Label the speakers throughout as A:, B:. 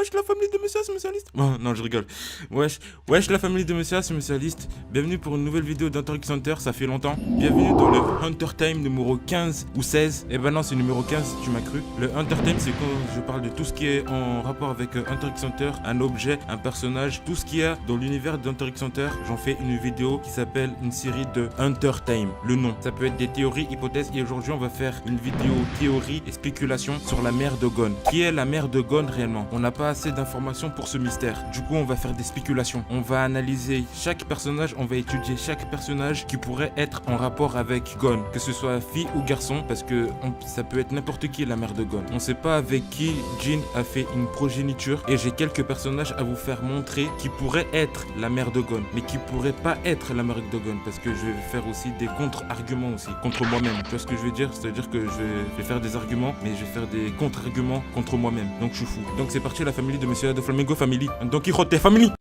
A: Wesh la famille de Monsieur Spécialiste. Oh, non, je rigole. Wesh la famille de Monsieur Spécialiste. Bienvenue pour une nouvelle vidéo d'Hunter x Hunter, ça fait longtemps. Bienvenue dans le Hunter Time numéro 15 ou 16. Eh ben non, c'est numéro 15, tu m'as cru. Le Hunter Time, c'est quand je parle de tout ce qui est en rapport avec Hunter x Hunter, un objet, un personnage, tout ce qu'il y a dans l'univers d'Hunter x Hunter. J'en fais une vidéo qui s'appelle une série de Hunter Time. Le nom, ça peut être des théories, hypothèses. Et aujourd'hui, on va faire une vidéo théorie et spéculation sur la mère de Gon. Qui est la mère de Gon réellement? On n'a pas assez d'informations pour ce mystère. Du coup, on va faire des spéculations. On va analyser chaque personnage, on va étudier chaque personnage qui pourrait être en rapport avec Gon. Que ce soit fille ou garçon, parce que ça peut être n'importe qui la mère de Gon. On ne sait pas avec qui Jin a fait une progéniture. Et j'ai quelques personnages à vous faire montrer qui pourraient être la mère de Gon. Mais qui pourraient pas être la mère de Gon. Parce que je vais faire aussi des contre-arguments aussi. Contre moi-même. Tu vois ce que je veux dire? C'est-à-dire que je vais faire des arguments, mais je vais faire des contre-arguments contre moi-même. Donc je suis fou. Donc c'est parti la famille de Monsieur de Flamingo Family. Don Quijote Family.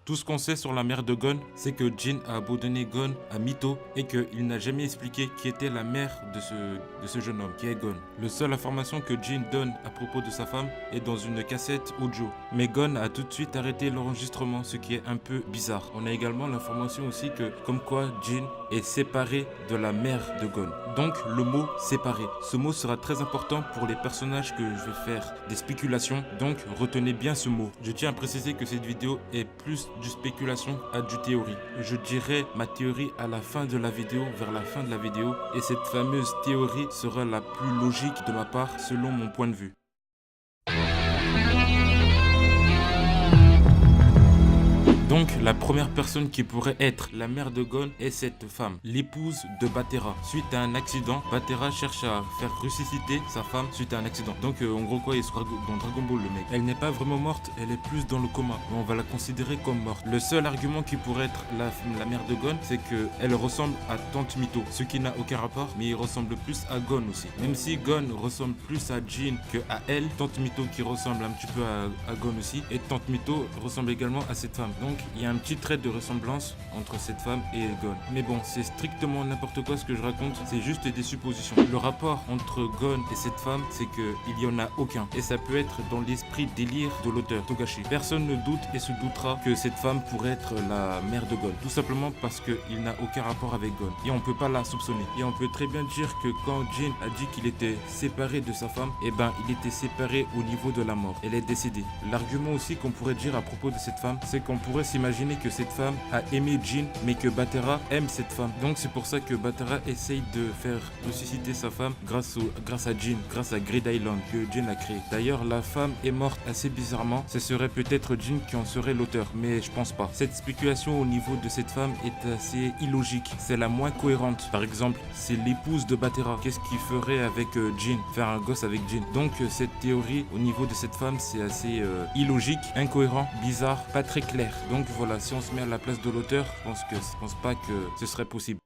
A: Tout ce qu'on sait sur la mère de Gon, c'est que Jin a abandonné Gon à Mito et qu'il n'a jamais expliqué qui était la mère de ce jeune homme, qui est Gon. La seule information que Jin donne à propos de sa femme est dans une cassette audio. Mais Gon a tout de suite arrêté l'enregistrement, ce qui est un peu bizarre. On a également l'information aussi que, comme quoi Jin est séparé de la mère de Gon. Donc le mot séparé. Ce mot sera très important pour les personnages que je vais faire des spéculations. Donc retenez bien ce mot. Je tiens à préciser que cette vidéo est plus du spéculation à du théorie. Je dirai ma théorie à la fin de la vidéo, vers la fin de la vidéo. Et cette fameuse théorie sera la plus logique de ma part selon mon point de vue. Donc, la première personne qui pourrait être la mère de Gon est cette femme, l'épouse de Batera. Suite à un accident, Batera cherche à faire ressusciter sa femme suite à un accident. Donc, en gros, quoi, il sera dans Dragon Ball, le mec. Elle n'est pas vraiment morte, elle est plus dans le coma. Mais on va la considérer comme morte. Le seul argument qui pourrait être la mère de Gon, c'est qu'elle ressemble à Tante Mito. Ce qui n'a aucun rapport, mais il ressemble plus à Gon aussi. Même si Gon ressemble plus à Jin que à elle, Tante Mito qui ressemble un petit peu à Gon aussi. Et Tante Mito ressemble également à cette femme. Donc, il y a un petit trait de ressemblance entre cette femme et Gon. Mais bon, c'est strictement n'importe quoi ce que je raconte, c'est juste des suppositions. Le rapport entre Gon et cette femme, c'est qu'il n'y en a aucun. Et ça peut être dans l'esprit délire de l'auteur, Togashi. Personne ne doute et se doutera que cette femme pourrait être la mère de Gon. Tout simplement parce qu'il n'a aucun rapport avec Gon. Et on ne peut pas la soupçonner. Et on peut très bien dire que quand Jin a dit qu'il était séparé de sa femme, eh ben il était séparé au niveau de la mort. Elle est décédée. L'argument aussi qu'on pourrait dire à propos de cette femme, c'est qu'on pourrait s'imaginer que cette femme a aimé Jin, mais que Batera aime cette femme. Donc c'est pour ça que Batera essaye de faire ressusciter sa femme grâce à Jin, grâce à Grid Island que Jin a créé. D'ailleurs, la femme est morte assez bizarrement. Ce serait peut-être Jin qui en serait l'auteur, mais je pense pas. Cette spéculation au niveau de cette femme est assez illogique. C'est la moins cohérente. Par exemple, c'est l'épouse de Batera. Qu'est-ce qu'il ferait avec Jin? Faire un gosse avec Jin. Donc cette théorie au niveau de cette femme, c'est assez illogique, incohérent, bizarre, pas très clair. Donc voilà, si on se met à la place de l'auteur, je pense pas que ce serait possible.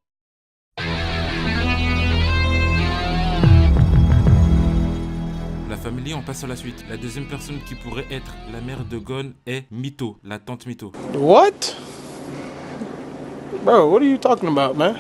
A: La famille, on passe à la suite. La deuxième personne qui pourrait être la mère de Gon est Mito, la tante Mito.
B: What? Bro, what are you talking about, man?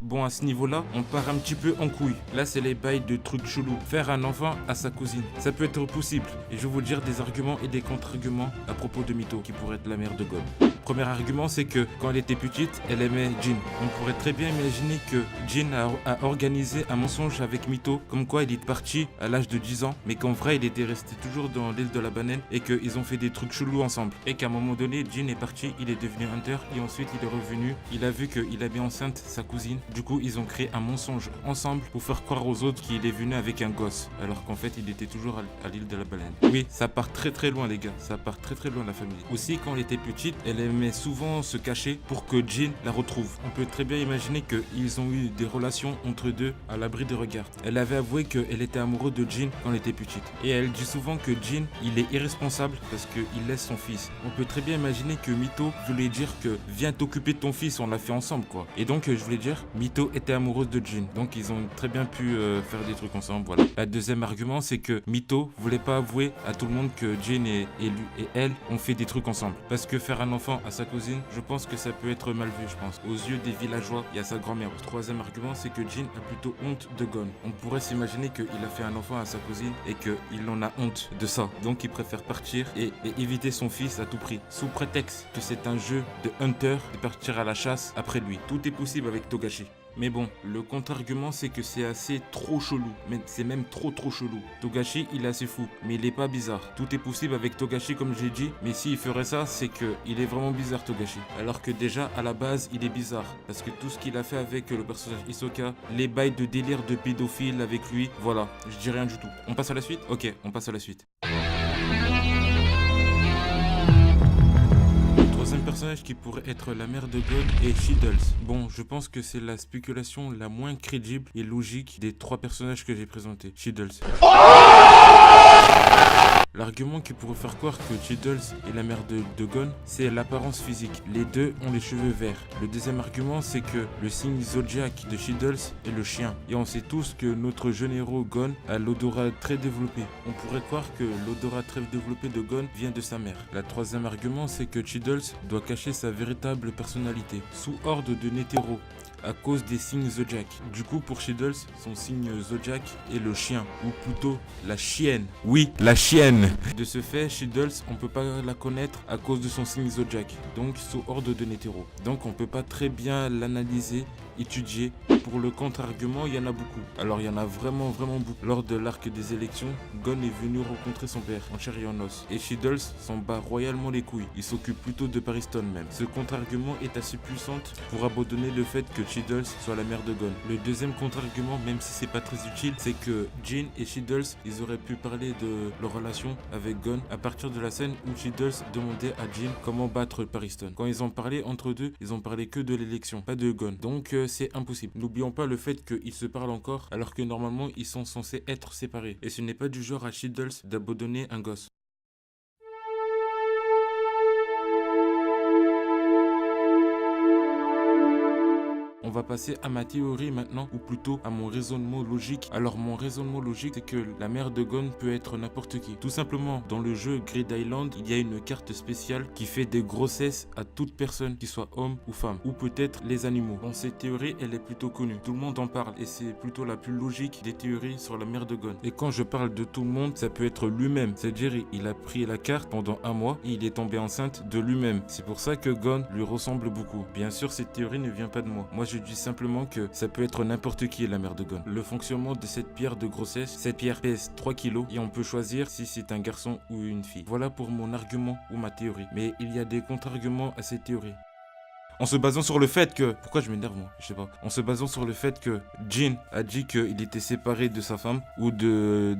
A: Bon, à ce niveau-là, on part un petit peu en couille. Là, c'est les bails de trucs chelous. Faire un enfant à sa cousine, ça peut être possible. Et je vais vous dire des arguments et des contre-arguments à propos de Mito, qui pourrait être la mère de Gon. Premier argument, c'est que quand elle était petite, elle aimait Jin. On pourrait très bien imaginer que Jin a organisé un mensonge avec Mito, comme quoi il est parti à l'âge de 10 ans, mais qu'en vrai, il était resté toujours dans l'île de la banane et qu'ils ont fait des trucs chelous ensemble. Et qu'à un moment donné, Jin est parti, il est devenu Hunter et ensuite il est revenu. Il a vu qu'il avait enceinte sa cousine. Du coup, ils ont créé un mensonge ensemble pour faire croire aux autres qu'il est venu avec un gosse, alors qu'en fait, il était toujours à l'île de la baleine. Oui, ça part très très loin les gars, ça part très très loin la famille. Aussi, quand elle était petite, elle aimait souvent se cacher pour que Jean la retrouve. On peut très bien imaginer qu'ils ont eu des relations entre deux à l'abri des regards. Elle avait avoué qu'elle était amoureuse de Jean quand elle était petite. Et elle dit souvent que Jean, il est irresponsable parce qu'il laisse son fils. On peut très bien imaginer que Mito voulait dire que viens t'occuper de ton fils, on l'a fait ensemble quoi. Et donc je voulais dire, Mito était amoureuse de Jean. Donc ils ont très bien pu faire des trucs ensemble, voilà. Le deuxième argument, c'est que Mito voulait pas avouer à tout le monde que Jean et lui et elle ont fait des trucs ensemble. Parce que faire un enfant à sa cousine, je pense que ça peut être mal vu, je pense. Aux yeux des villageois, il y a sa grand-mère. Le troisième argument, c'est que Jean a plutôt honte de Gon. On pourrait s'imaginer qu'il a fait un enfant à sa cousine et qu'il en a honte de ça. Donc il préfère partir et éviter son fils à tout prix. Sous prétexte que c'est un jeu de hunter de partir à la chasse après lui. Tout est possible avec Togashi. Mais bon, le contre-argument c'est que c'est assez trop chelou, mais c'est même trop chelou. Togashi il est assez fou, mais il est pas bizarre. Tout est possible avec Togashi comme j'ai dit, mais s'il ferait ça, c'est que il est vraiment bizarre Togashi. Alors que déjà à la base il est bizarre, parce que tout ce qu'il a fait avec le personnage Hisoka, les bails de délire de pédophile avec lui, voilà, je dis rien du tout. On passe à la suite? Ok, on passe à la suite. Troisième personnage qui pourrait être la mère de Gon est Shiddles. Bon, je pense que c'est la spéculation la moins crédible et logique des trois personnages que j'ai présentés. Shiddles. L'argument qui pourrait faire croire que Shiddles est la mère de Gon, c'est l'apparence physique. Les deux ont les cheveux verts. Le deuxième argument, c'est que le signe zodiac de Shiddles est le chien. Et on sait tous que notre jeune héros Gon a l'odorat très développé. On pourrait croire que l'odorat très développé de Gon vient de sa mère. Le troisième argument, c'est que Shiddles doit cacher sa véritable personnalité, sous ordre de Netero, à cause des signes zodiac. Du coup, pour Shiddles, son signe zodiac est le chien, ou plutôt la chienne. Oui, la chienne. De ce fait, Shiddles, on peut pas la connaître à cause de son signe zodiac, donc sous ordre de Netero. Donc on peut pas très bien l'analyser, étudier. Pour le contre-argument, il y en a beaucoup. Alors il y en a vraiment beaucoup. Lors de l'arc des élections, Gon est venu rencontrer son père en chair et en os. Et Shiddles s'en bat royalement les couilles. Il s'occupe plutôt de Pariston même. Ce contre-argument est assez puissante pour abandonner le fait que Shiddles soit la mère de Gon. Le deuxième contre-argument, même si c'est pas très utile, c'est que Jean et Shiddles, ils auraient pu parler de leur relation avec Gon à partir de la scène où Shiddles demandait à Jean comment battre Pariston. Quand ils ont parlé entre deux, ils ont parlé que de l'élection, pas de Gon. Donc c'est impossible. N'oublions pas le fait qu'ils se parlent encore alors que normalement ils sont censés être séparés. Et ce n'est pas du genre à Shiddles d'abandonner un gosse. On va passer à ma théorie maintenant, ou plutôt à mon raisonnement logique. Alors mon raisonnement logique, c'est que la mère de Gon peut être n'importe qui. Tout simplement, dans le jeu Grid Island, il y a une carte spéciale qui fait des grossesses à toute personne, qui soit homme ou femme, ou peut-être les animaux. Dans cette théorie, elle est plutôt connue. Tout le monde en parle, et c'est plutôt la plus logique des théories sur la mère de Gon. Et quand je parle de tout le monde, ça peut être lui-même. C'est-à-dire, il a pris la carte pendant un mois, et il est tombé enceinte de lui-même. C'est pour ça que Gon lui ressemble beaucoup. Bien sûr, cette théorie ne vient pas de moi. Moi, je dis simplement que ça peut être n'importe qui la mère de Gon. Le fonctionnement de cette pierre de grossesse, cette pierre pèse 3 kilos et on peut choisir si c'est un garçon ou une fille. Voilà pour mon argument ou ma théorie. Mais il y a des contre-arguments à cette théorie. En se basant sur le fait que... Pourquoi je m'énerve moi? Je sais pas. En se basant sur le fait que Jean a dit qu'il était séparé de sa femme ou de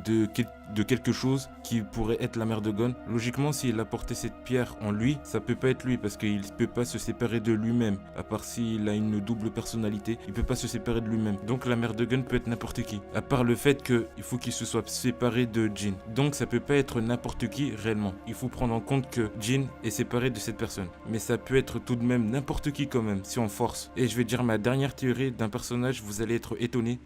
A: quelque chose qui pourrait être la mère de Gon. Logiquement, s'il a porté cette pierre en lui, ça peut pas être lui parce qu'il peut pas se séparer de lui-même. À part s'il a une double personnalité, il peut pas se séparer de lui-même. Donc la mère de Gon peut être n'importe qui. À part le fait qu'il faut qu'il se soit séparé de Jean. Donc ça peut pas être n'importe qui réellement. Il faut prendre en compte que Jean est séparé de cette personne. Mais ça peut être tout de même n'importe qui quand même, si on force. Et je vais dire ma dernière théorie d'un personnage, vous allez être étonné.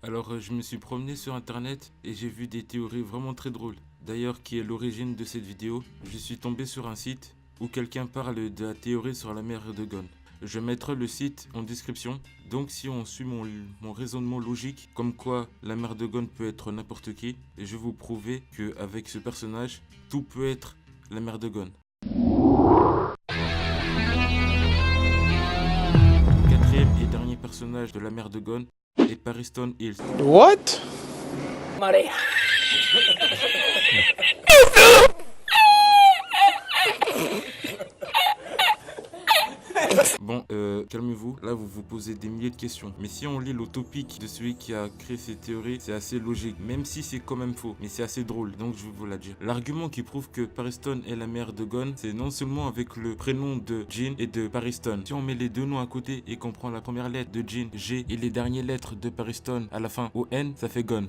A: Alors je me suis promené sur internet et j'ai vu des théories vraiment très drôles. D'ailleurs qui est l'origine de cette vidéo, je suis tombé sur un site où quelqu'un parle de la théorie sur la mère de Gon. Je mettrai le site en description. Donc si on suit mon raisonnement logique, comme quoi la mère de Gon peut être n'importe qui, et je vais vous prouver qu'avec ce personnage, tout peut être la mère de Gon. Quatrième et dernier personnage de la mère de Gon est Pariston Hills.
B: What?
C: Money.
A: Bon, calmez-vous. Là, vous vous posez des milliers de questions. Mais si on lit l'utopique de celui qui a créé ces théories, c'est assez logique. Même si c'est quand même faux. Mais c'est assez drôle. Donc, je vais vous la dire. L'argument qui prouve que Pariston est la mère de Gon, c'est non seulement avec le prénom de Jin et de Pariston. Si on met les deux noms à côté et qu'on prend la première lettre de Jin, G, et les dernières lettres de Pariston à la fin, O, N, ça fait Gon.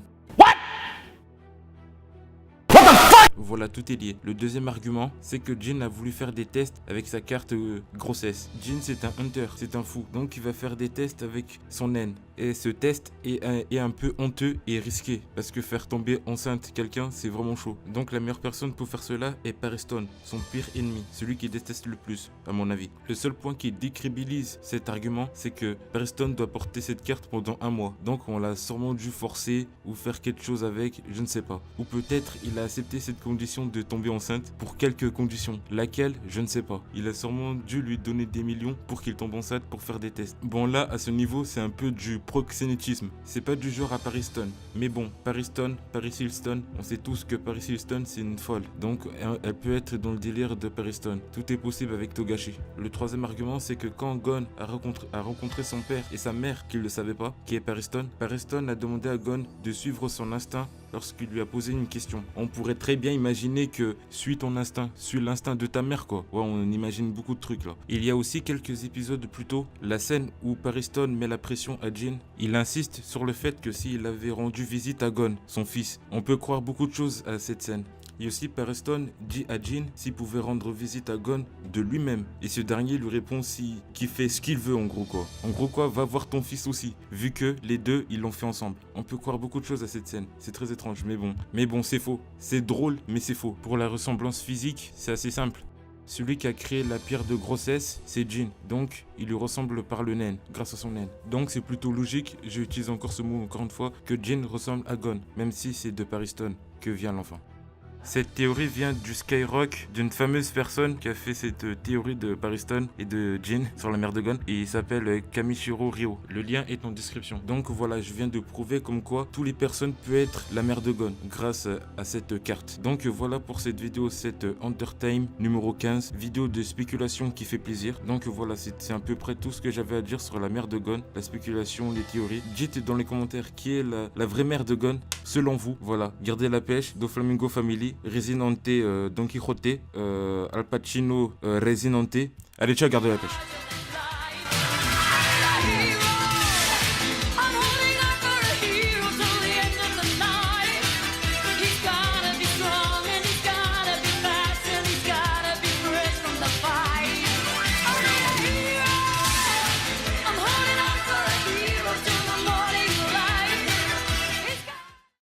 A: Voilà, tout est lié. Le deuxième argument, c'est que Jin a voulu faire des tests avec sa carte grossesse. Jin, c'est un hunter, c'est un fou. Donc, il va faire des tests avec son naine. Et ce test est un peu honteux et risqué. Parce que faire tomber enceinte quelqu'un, c'est vraiment chaud. Donc, la meilleure personne pour faire cela est Pariston, son pire ennemi. Celui qui déteste le plus, à mon avis. Le seul point qui décrédibilise cet argument, c'est que Pariston doit porter cette carte pendant 1 mois. Donc, on l'a sûrement dû forcer ou faire quelque chose avec, je ne sais pas. Ou peut-être il a accepté cette condition de tomber enceinte pour quelques conditions. Laquelle, je ne sais pas. Il a sûrement dû lui donner des millions pour qu'il tombe enceinte pour faire des tests. Bon, là, à ce niveau, c'est un peu du proxénétisme. C'est pas du genre à Pariston. Mais bon, Paris Hilton, on sait tous que Paris Hilton, c'est une folle. Donc, elle peut être dans le délire de Pariston. Tout est possible avec Togashi. Le troisième argument, c'est que quand Gon a rencontré son père et sa mère, qu'il ne savait pas, qui est Pariston a demandé à Gon de suivre son instinct lorsqu'il lui a posé une question. On pourrait très bien imaginer que suis ton instinct, suis l'instinct de ta mère quoi. Ouais, on imagine beaucoup de trucs là. Il y a aussi quelques épisodes plus tôt, la scène où Pariston met la pression à Jin. Il insiste sur le fait que s'il avait rendu visite à Gon, son fils. On peut croire beaucoup de choses à cette scène. Et aussi, Pariston dit à Jin s'il pouvait rendre visite à Gon de lui-même. Et ce dernier lui répond qu'il fait ce qu'il veut en gros quoi. En gros quoi, va voir ton fils aussi. Vu que les deux, ils l'ont fait ensemble. On peut croire beaucoup de choses à cette scène. C'est très étrange, mais bon. Mais bon, c'est faux. C'est drôle, mais c'est faux. Pour la ressemblance physique, c'est assez simple. Celui qui a créé la pierre de grossesse, c'est Jin. Donc, il lui ressemble par le naine, grâce à son naine. Donc, c'est plutôt logique, j'utilise encore ce mot encore une fois, que Jin ressemble à Gon. Même si c'est de Pariston que vient l'enfant. Cette théorie vient du Skyrock d'une fameuse personne qui a fait cette théorie de Pariston et de Jin sur la mer de Gon et il s'appelle Kamishiro Ryo. Le lien est en description. Donc voilà, je viens de prouver comme quoi toutes les personnes peuvent être la mer de Gon grâce à cette carte. Donc voilà pour cette vidéo, cette Entertime numéro 15, vidéo de spéculation qui fait plaisir. Donc voilà, c'est à peu près tout ce que j'avais à dire sur la mer de Gon, la spéculation, les théories. Dites dans les commentaires qui est la vraie mer de Gon selon vous. Voilà, gardez la pêche, Doflamingo Family. Resinante Don Quixote, Al Pacino Resinante. Allez, ciao, gardez la pêche.